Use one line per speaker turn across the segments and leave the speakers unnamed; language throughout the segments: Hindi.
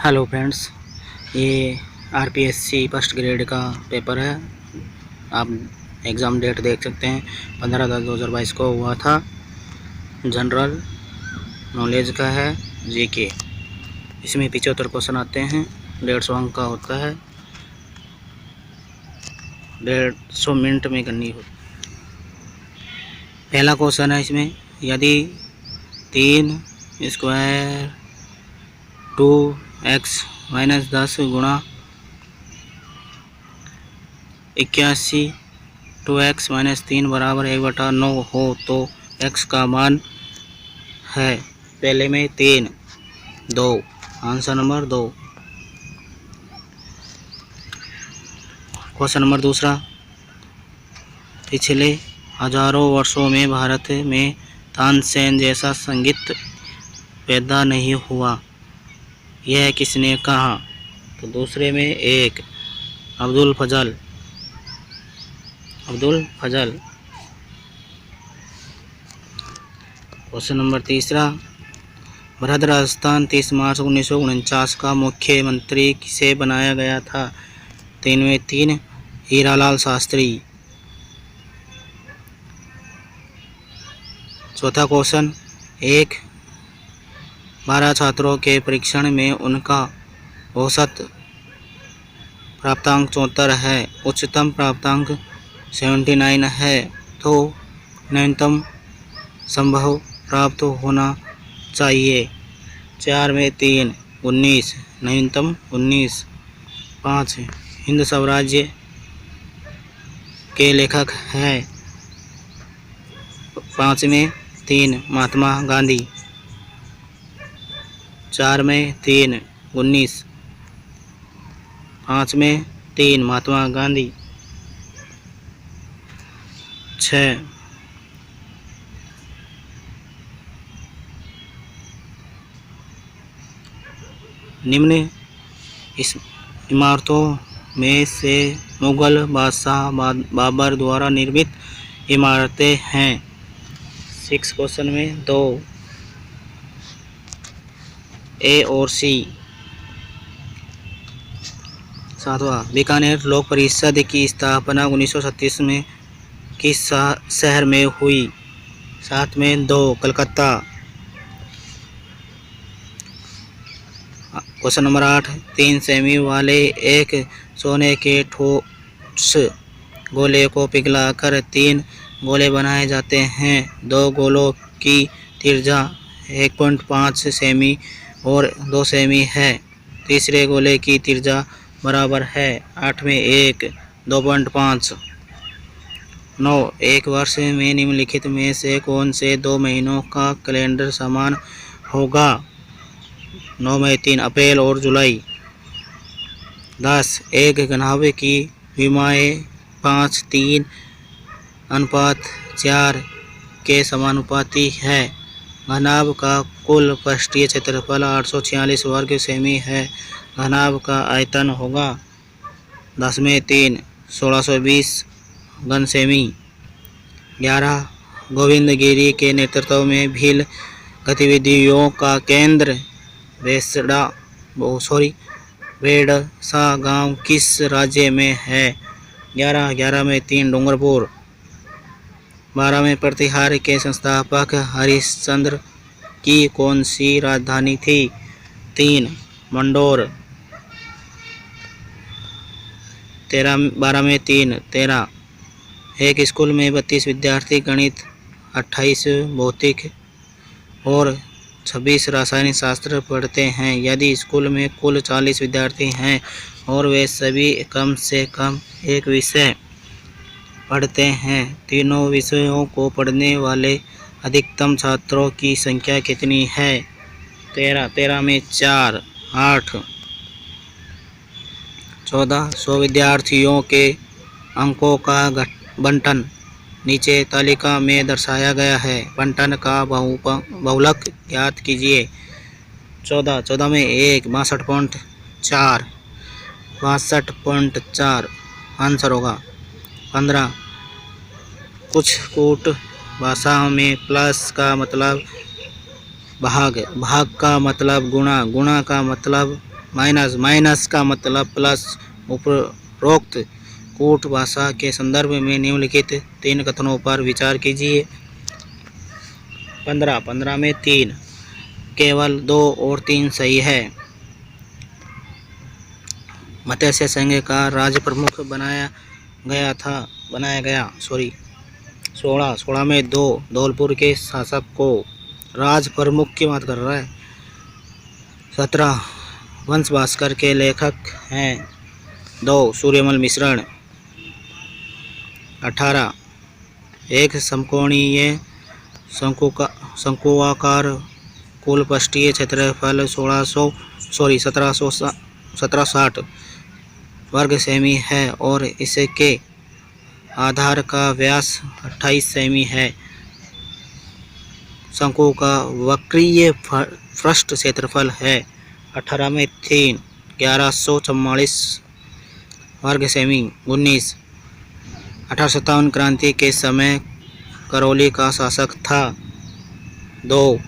हेलो फ्रेंड्स, ये आरपीएससी फर्स्ट ग्रेड का पेपर है। आप एग्ज़ाम डेट देख सकते हैं, 15/10/2022 को हुआ था। जनरल नॉलेज का है, जीके। इसमें 75 क्वेश्चन आते हैं, 150 अंक का होता है, 150 मिनट में करनी हो। पहला क्वेश्चन है इसमें, यदि 3 स्क्वायर 2x - 10 गुणा 81 2x - 3 बराबर 1/9 हो तो x का मान है। पहले में 3 2, आंसर नंबर 2। क्वेश्चन नंबर दूसरा, पिछले हजारों वर्षों में भारत में तानसेन जैसा संगीत पैदा नहीं हुआ, यह किसने कहा? तो दूसरे में 1 अब्दुल फजल। क्वेश्चन नंबर तीसरा, बृहद राजस्थान 30 मार्च 1949 का मुख्यमंत्री किसे बनाया गया था? 3 में 3 हीरालाल शास्त्री। चौथा क्वेश्चन, 12 छात्रों के परीक्षण में उनका औसत प्राप्तांक 74 है, उच्चतम प्राप्तांक 79 है, तो न्यूनतम संभव प्राप्त होना चाहिए। 4 में 3 19, न्यूनतम 19। 5 हिंद स्वराज्य के लेखक हैं। 5 में 3 महात्मा गांधी। 4 में 3 19, 5 में 3 महात्मा गांधी। 6 निम्न इस इमारतों में से मुगल बादशाह बाबर द्वारा निर्मित इमारतें हैं। 6 क्वेश्चन में 2 ए और सी। 7वां, बीकानेर लोक परिषद की स्थापना 1937 में किस शहर में हुई? 7 में 2 कलकत्ता। क्वेश्चन नंबर 8, 3 सेमी वाले एक सोने के ठोस गोले को पिघलाकर 3 गोले बनाए जाते हैं। 2 गोलों की त्रिज्या 1.5 सेमी और 2 सेमी है। तीसरे गोले की त्रिज्या बराबर है। 8 में 1 2.5। 9 एक वर्ष में निम्नलिखित में से कौन से 2 महीनों का कैलेंडर समान होगा? 9 में 3 अप्रैल और जुलाई। 10 एक घनाभ की विमाएँ 5:3:4 के समानुपाती है। घनाभ का कुल पृष्ठीय क्षेत्रफल 846 वर्ग सेमी है। घनाभ का आयतन होगा 10 में 3 1620 घन सेमी। 11 गोविंदगिरी के नेतृत्व में भील गतिविधियों का केंद्र बेड़सा गांव किस राज्य में है? 11 में 3 डूंगरपुर। 12 में प्रतिहार के संस्थापक हरिश्चंद्र की कौन सी राजधानी थी? 3 मंडोर। 12 में 3 13। एक स्कूल में 32 विद्यार्थी गणित, 28 भौतिक और 26 रासायनिक शास्त्र पढ़ते हैं। यदि स्कूल में कुल 40 विद्यार्थी हैं और वे सभी कम से कम एक विषय पढ़ते हैं, तीनों विषयों को पढ़ने वाले अधिकतम छात्रों की संख्या कितनी है? 13 में 4 8। 14 100 विद्यार्थियों के अंकों का बंटन नीचे तालिका में दर्शाया गया है। बंटन का बहुलक ज्ञात कीजिए। 14 में 1 62.4 62.4 आंसर होगा। 15 कुछ कूट भाषा में प्लस का मतलब भाग, भाग का मतलब गुणा, गुणा का मतलब माइनस, माइनस का मतलब प्लस। उपरोक्त कूट भाषा के संदर्भ में निम्नलिखित 3 कथनों पर विचार कीजिए। 15 में 3, केवल 2 और 3 सही है। मत्स्य संघ का राज्य प्रमुख बनाया गया 16 में 2, धौलपुर के शासक को राज प्रमुख की बात कर रहा है। 17, वंश भास्कर के लेखक हैं 2, सूर्यमल मिश्रण। 18, एक समकोणीय शंकुआकार कुलपृष्ठीय क्षेत्रफल 1760 वर्ग सेमी है और इसके आधार का व्यास 28 सेमी है। शंकु का वक्रीय पृष्ठ क्षेत्रफल है 18 में 3, 1144 वर्ग सेमी। 19, 1857 क्रांति के समय करौली का शासक था 2,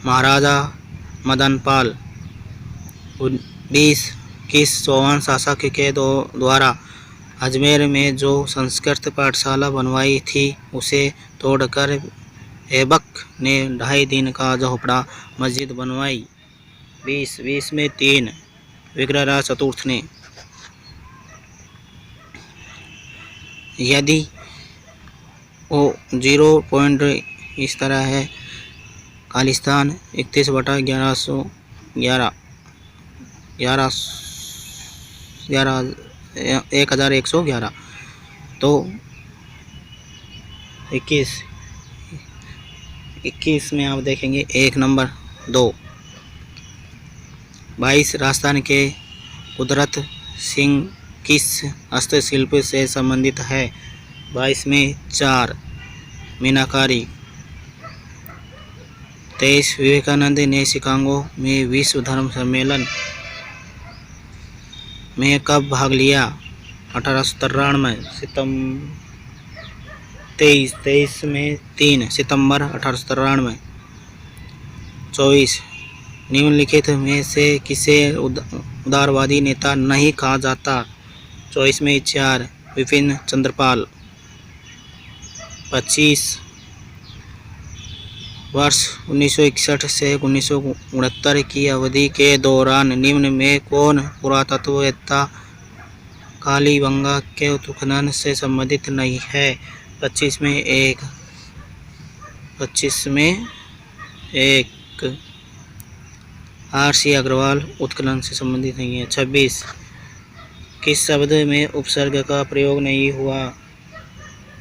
महाराजा मदनपाल। 20, किस चौहान शासक के द्वारा अजमेर में जो संस्कृत पाठशाला बनवाई थी उसे तोड़कर ऐबक ने 2.5 दिन का झोपड़ा मस्जिद बनवाई। 20 में 3, विग्रहराज चतुर्थ ने। यदि वो 0 पॉइंट इस तरह है, खालिस्तान 1111 तो 21 में आप देखेंगे 1 नंबर 2। 22, राजस्थान के कुदरत सिंह किस हस्तशिल्प से संबंधित है? 22 में 4, मीनाकारी। 23, विवेकानंद ने शिकागो में विश्व धर्म सम्मेलन में कब भाग लिया? 1893 23 में 3, सितंबर 1893। 24, निम्नलिखित में से किसे उदारवादी नेता नहीं कहा जाता? 24 में 4, विपिन चंद्रपाल। 25, वर्ष 1961 से 1969 की अवधि के दौरान निम्न में कौन पुरातत्ववेत्ता कालीबंगा के उत्खनन से संबंधित नहीं है? 25 में 1, R.C. अग्रवाल उत्खनन से संबंधित नहीं है। 26, किस शब्द में उपसर्ग का प्रयोग नहीं हुआ?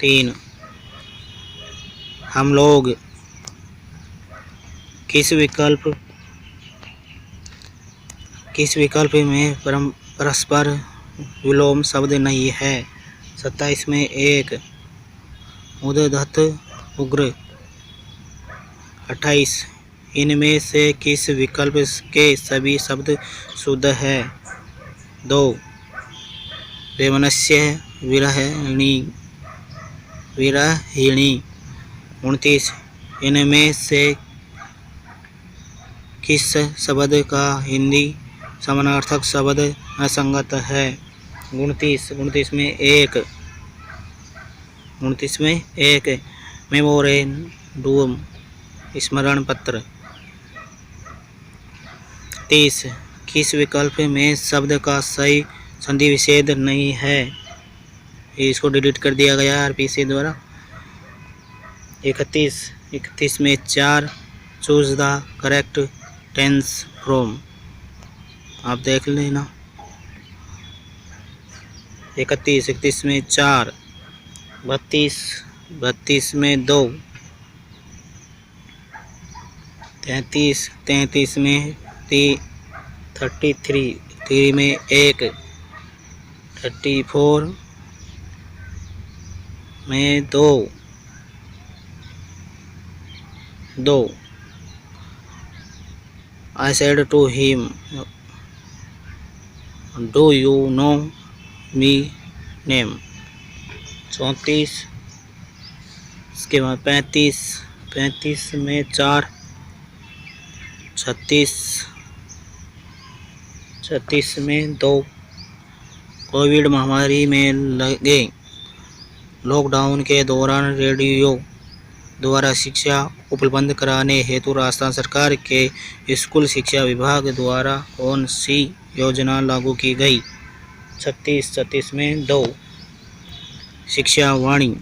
3, हम लोग। किस विकल्प में परस्पर विलोम शब्द नहीं है? 27 में 1, उद्धत उग्र। 28, इनमें से किस विकल्प के सभी शब्द शुद्ध है? 2, वैमनस्य विरहिणी। 29, इनमें से किस शब्द का हिंदी समानार्थक शब्द असंगत है? 29 में 1, मेमोरेंडम स्मरण पत्र। 30, किस विकल्प में शब्द का सही संधि विच्छेद नहीं है? इसको डिलीट कर दिया गया आरपीसी द्वारा। 31 में 4, choose the correct tense from. आप देख लेना। 31 में 4, 32 में 2, 33 में 3 में 1, 34 में 2। I said to him, do you know me name? 34, इसके बाद 35 में 4, 36 36 में 2। कोविड महामारी में लगे लॉकडाउन के दौरान रेडियो द्वारा शिक्षा उपलब्ध कराने हेतु राजस्थान सरकार के स्कूल शिक्षा विभाग द्वारा कौन सी योजना लागू की गई? 36 में 2। शिक्षा वाणी।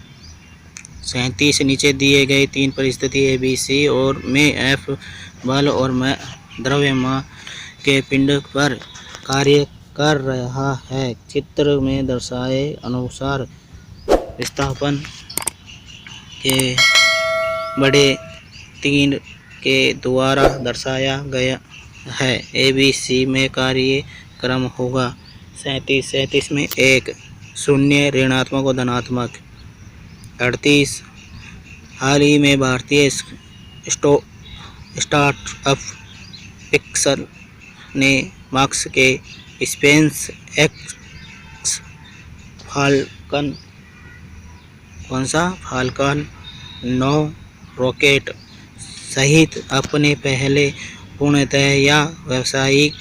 37 नीचे दिए गए 3 परिस्थिति ए बी सी और में एफ बल और में द्रव्यमान के पिंड पर कार्य कर रहा है। चित्र में दर्शाए अनुसार विस्थापन के बड़े 3 के द्वारा दर्शाया गया है। ए बी सी में कार्यक्रम होगा। 37 में 1 शून्य ऋणात्मक और धनात्मक। 38 हाल ही में भारतीय स्टार्टअप पिक्सल ने मार्स के space x falcon falcon 9 rocket सहित अपने पहले पूर्णतः या व्यावसायिक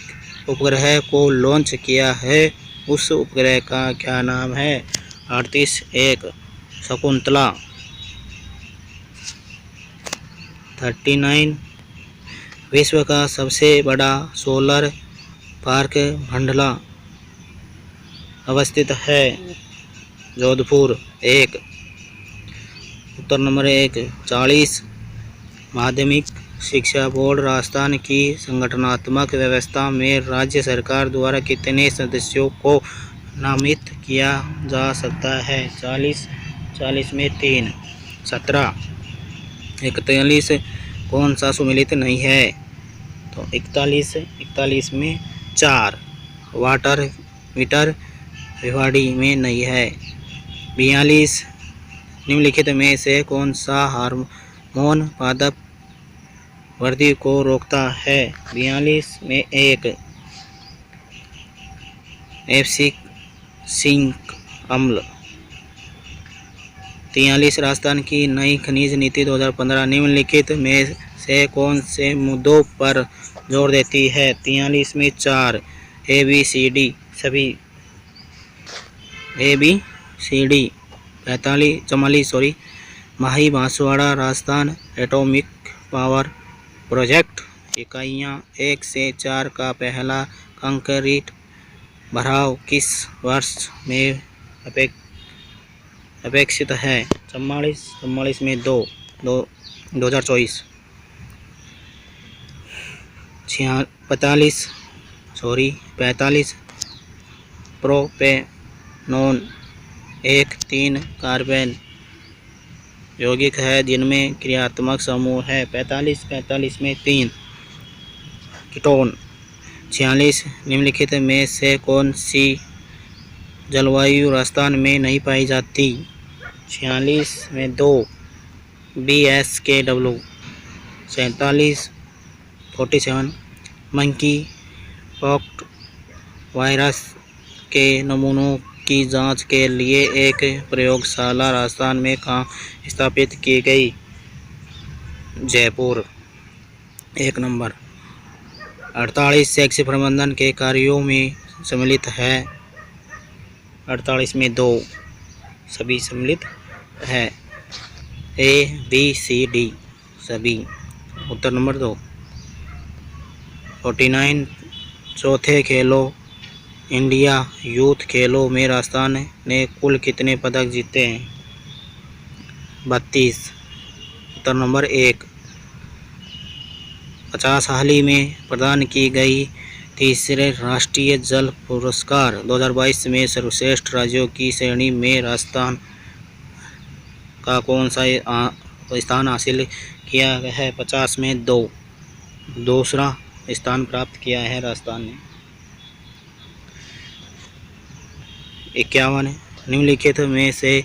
उपग्रह को लॉन्च किया है। उस उपग्रह का क्या नाम है? 38 1 शकुंतला। 39 विश्व का सबसे बड़ा सोलर पार्क भंडला अवस्थित है। जोधपुर। 1 उत्तर नंबर 1। 40 माध्यमिक शिक्षा बोर्ड राजस्थान की संगठनात्मक व्यवस्था में राज्य सरकार द्वारा कितने सदस्यों को नामित किया जा सकता है? 40 में 3। 17 41 कौन सा सुमेलित नहीं है? तो 41 में 4 वाटर मीटर भिवाड़ी में नहीं है। 42 निम्नलिखित में से कौन सा हार्मोन पादप वृद्धि को रोकता है? 42 में 1 एब्सिक्सिक अम्ल। 43 राजस्थान की नई खनिज नीति 2015 निम्नलिखित में से कौन से मुद्दों पर जोर देती है? 43 में 4 ए बी सी डी सभी। 44 Mahi Banswara Rajasthan atomic power project इकाइयाँ 1 से 4 का पहला कंक्रीट भराव किस वर्ष में अपेक्षित है? 44 में 2024। 45 प्रोपेनॉन एक 3 कार्बन यौगिक है जिनमें क्रियात्मक समूह है। 45 में 3 कीटोन। 46 निम्नलिखित में से कौन सी जलवायु राजस्थान में नहीं पाई जाती? 46 में 2 BSKW। 47 मंकी पॉक्स वायरस के नमूनों की जांच के लिए एक प्रयोगशाला राजस्थान में कहाँ स्थापित की गई? जयपुर। 1 नंबर। 48 शैक्षिक प्रबंधन के कार्यों में सम्मिलित है। 48 में 2 सभी सम्मिलित है। ABCD सभी। उत्तर नंबर 2। 49 चौथे खेलो इंडिया यूथ खेलों में राजस्थान ने कुल कितने पदक जीते हैं? 32। उत्तर नंबर 1। 50 हाल ही में प्रदान की गई तीसरे राष्ट्रीय जल पुरस्कार 2022 में सर्वश्रेष्ठ राज्यों की श्रेणी में राजस्थान का कौन सा स्थान हासिल किया है? 50 में 2 दूसरा स्थान प्राप्त किया है राजस्थान ने। 51 निम्नलिखित में से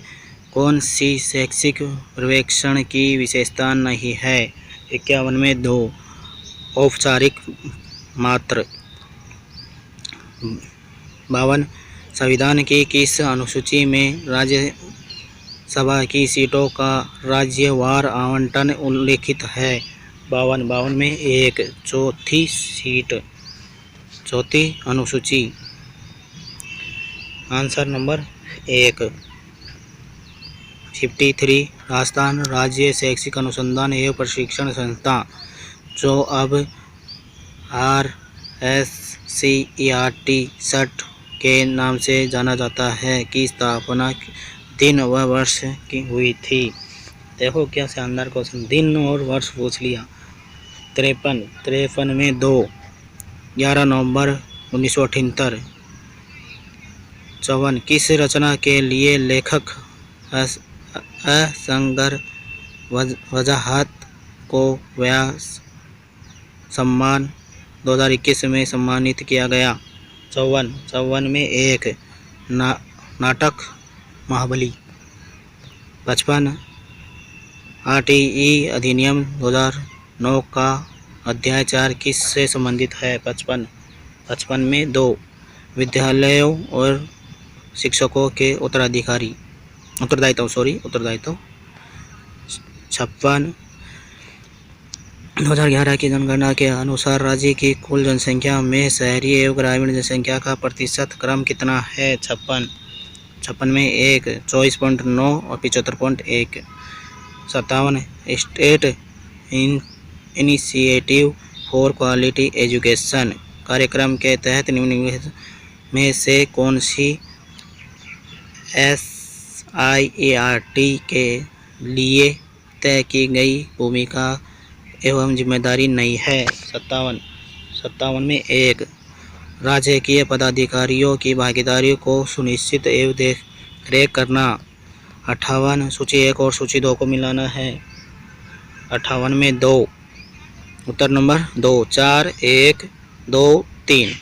कौन सी शैक्षिक सर्वेक्षण की विशेषता नहीं है? 51 में 2 औपचारिक मात्र। 52 संविधान की किस अनुसूची में राज्यसभा की सीटों का राज्यवार आवंटन उल्लिखित है? 52 में 1 चौथी सीट। चौथी अनुसूची। Answer number 1। 53 राजस्थान राज्य शैक्षिक अनुसंधान एवं प्रशिक्षण संस्था, जो अब RSCERT सट के नाम से जाना जाता है, की स्थापना दिन व वर्ष की हुई थी। देखो क्या शानदार क्वेश्चन, दिन और वर्ष पूछ लिया। 53 में 2, 11 नवंबर 1978। 54 किस रचना के लिए लेखक असंगर वजाहत को व्यास सम्मान 2021 में सम्मानित किया गया। 54 में 1 नाटक महाबली। 55 RTE अधिनियम 2009 का अध्याय 4 किस से संबंधित है। 55 में 2 विद्यालयों और शिक्षकों के उत्तरदायित्व। 56 2011 की जनगणना के अनुसार राज्य की कुल जनसंख्या में शहरी एवं ग्रामीण जनसंख्या का प्रतिशत क्रम कितना है। 56 में 1 24.9 और 75.1। 57 state initiative for quality education कार्यक्रम के तहत निम्नलिखित में से कौन सी SIERT के लिए तय की गई भूमिका एवं जिम्मेदारी नहीं है। 57 में 1 राजकीय पदाधिकारियों की भागीदारी को सुनिश्चित एवं देखरेख करना। 58 सूची 1 और सूची 2 को मिलाना है। 58 में 2 उत्तर नंबर 2 4 1 2 3।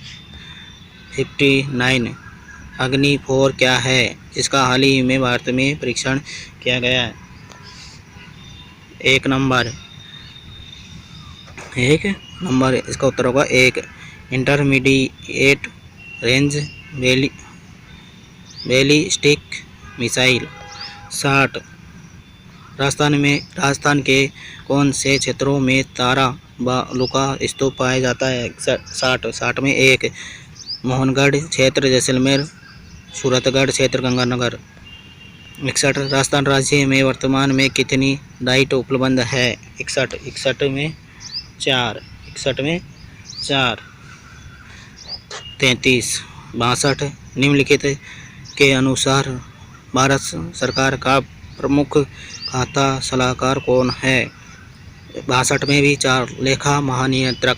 59 अग्नि 4 क्या है, जिसका हाल ही में भारत में परीक्षण किया गया है। 1 नंबर इसका उत्तर होगा 1 intermediate range ballistic missile. 60 Rajasthan के कौन से क्षेत्रों में तारा बालुका स्तूप पाया जाता है। 60 में 1 मोहनगढ़ क्षेत्र जैसलमेर, सूरतगढ़ क्षेत्र गंगानगर। 61 राजस्थान राज्य में वर्तमान में कितनी डाइट उपलब्ध है। 61 में 4। 33 62 निम्नलिखित के अनुसार भारत सरकार का प्रमुख खाता सलाहकार कौन है। 62 में भी 4 लेखा महानियंत्रक।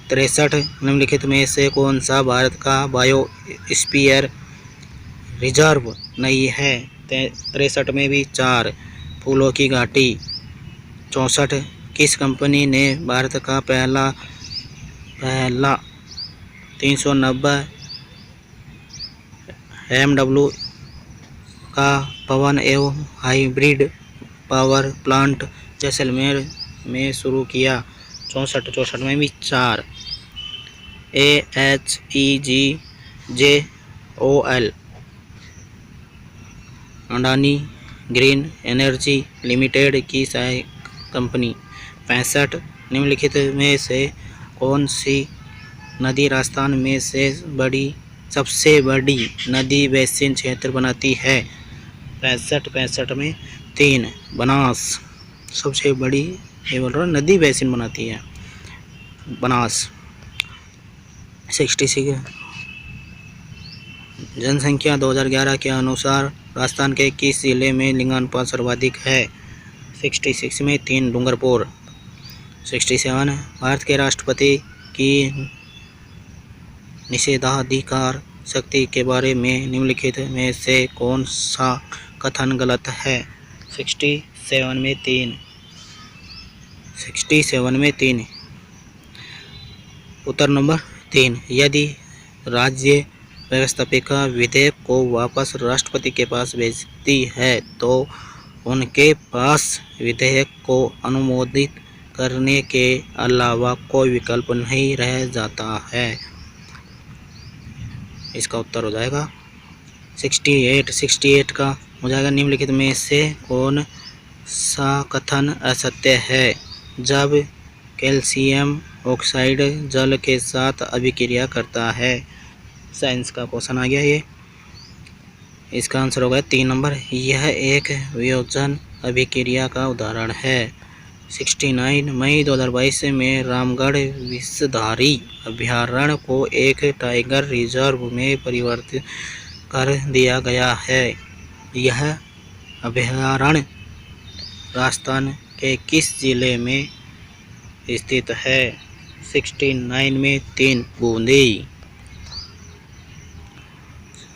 63 निम्नलिखित में से कौन सा भारत का बायोस्फीयर रिजर्व नहीं है। 63 में भी 4 फूलों की घाटी। 64 किस कंपनी ने भारत का पहला 390 MW का पवन एवं हाइब्रिड पावर प्लांट जैसलमेर में शुरू किया। 64 में भी 4 AHEGJOL Adani green energy limited की सहायक कंपनी। 65 निम्नलिखित में से कौन सी नदी राजस्थान में सबसे बड़ी नदी बेसिन क्षेत्र बनाती है। 65 में 3 बनास सबसे बड़ी नदी बेसिन बनाती है, बनास। 66 जनसंख्या 2011 के अनुसार राजस्थान के किस जिले में लिंगानुपात सर्वाधिक है। 66 में 3 डूंगरपुर। 67 भारत के राष्ट्रपति की निषेधाधिकार शक्ति के बारे में निम्नलिखित में से कौन सा कथन गलत है। 67 में 3 उत्तर नंबर 3 यदि राज्य व्यवस्थापिका विधेयक को वापस राष्ट्रपति के पास भेजती है तो उनके पास विधेयक को अनुमोदित करने के अलावा कोई विकल्प नहीं रह जाता है। इसका उत्तर हो जाएगा 68 का हो जाएगा निम्नलिखित में से कौन सा कथन असत्य है। जब कैल्शियम ऑक्साइड जल के साथ अभिक्रिया करता है। साइंस का क्वेश्चन आ गया ये। इसका आंसर होगा 3 नंबर। यह एक वियोजन अभिक्रिया का उदाहरण है। 69 मई 2022 में रामगढ़ विषधारी अभयारण्य को एक टाइगर रिजर्व में परिवर्तित कर दिया गया है। यह अभयारण्य राजस्थान के किस जिले में स्थित है? 69 में 3 बूंदी।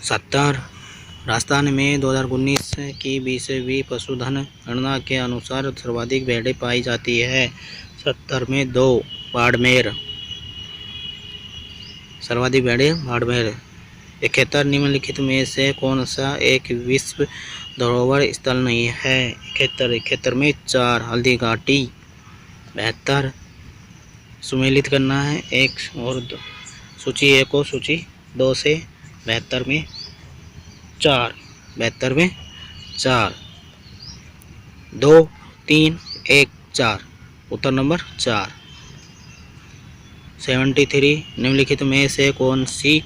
70 राजस्थान में 2019 की 20वीं पशुधन गणना के अनुसार सर्वाधिक भेड़ें पाई जाती है। 70 में 2 बाड़मेर। सर्वाधिक भेड़ें बाड़मेर। 71 निम्नलिखित में से कौन सा एक विश्व धरोहर स्थल नहीं है? 71 में 4 हल्दी घाटी। 72 सुमेलित करना है 1 और 2, सूची 1 और सूची 2 से। 72 में 4, 72 में 4, 2, 3, 1, 4, उत्तर नंबर 4। 73 निम्नलिखित में से कौन सी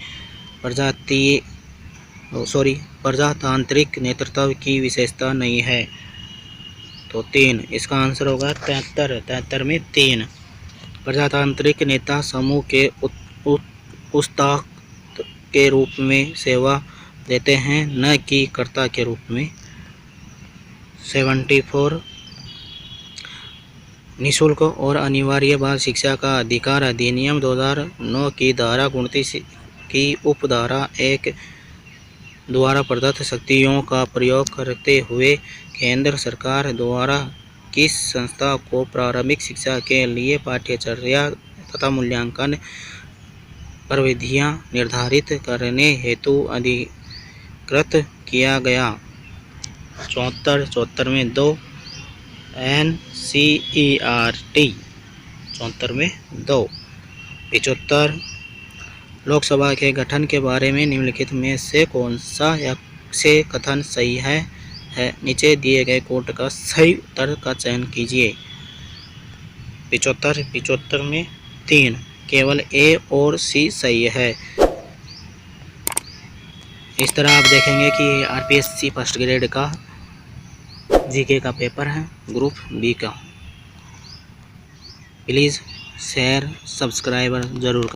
प्रजातांत्रिक नेतृत्व की विशेषता नहीं है? तो 3। इसका आंसर होगा 73 में 3। प्रजातांत्रिक नेता समूह के उस्ताद के रूप में सेवा देते हैं, न कि कर्ता के रूप में। 74 निःशुल्क और अनिवार्य बाल शिक्षा का अधिकार अधिनियम 2009 की धारा 29 की उपधारा 1 द्वारा प्रदत्त शक्तियों का प्रयोग करते हुए केंद्र सरकार द्वारा किस संस्था को प्रारंभिक शिक्षा के लिए पाठ्यचर्या तथा मूल्यांकन प्रविधियां निर्धारित करने हेतु अधिकृत किया गया? 74 में 2 NCERT। 74 में 2। 75 लोकसभा के गठन के बारे में निम्नलिखित में से कौन सा से कथन सही है? नीचे दिए गए कोट का सही उत्तर का चयन कीजिए। 75 में 3 केवल A और C सही है। इस तरह आप देखेंगे कि ये RPSC फर्स्ट ग्रेड का जीके का पेपर है, ग्रुप बी का। प्लीज़ शेयर सब्सक्राइबर जरूर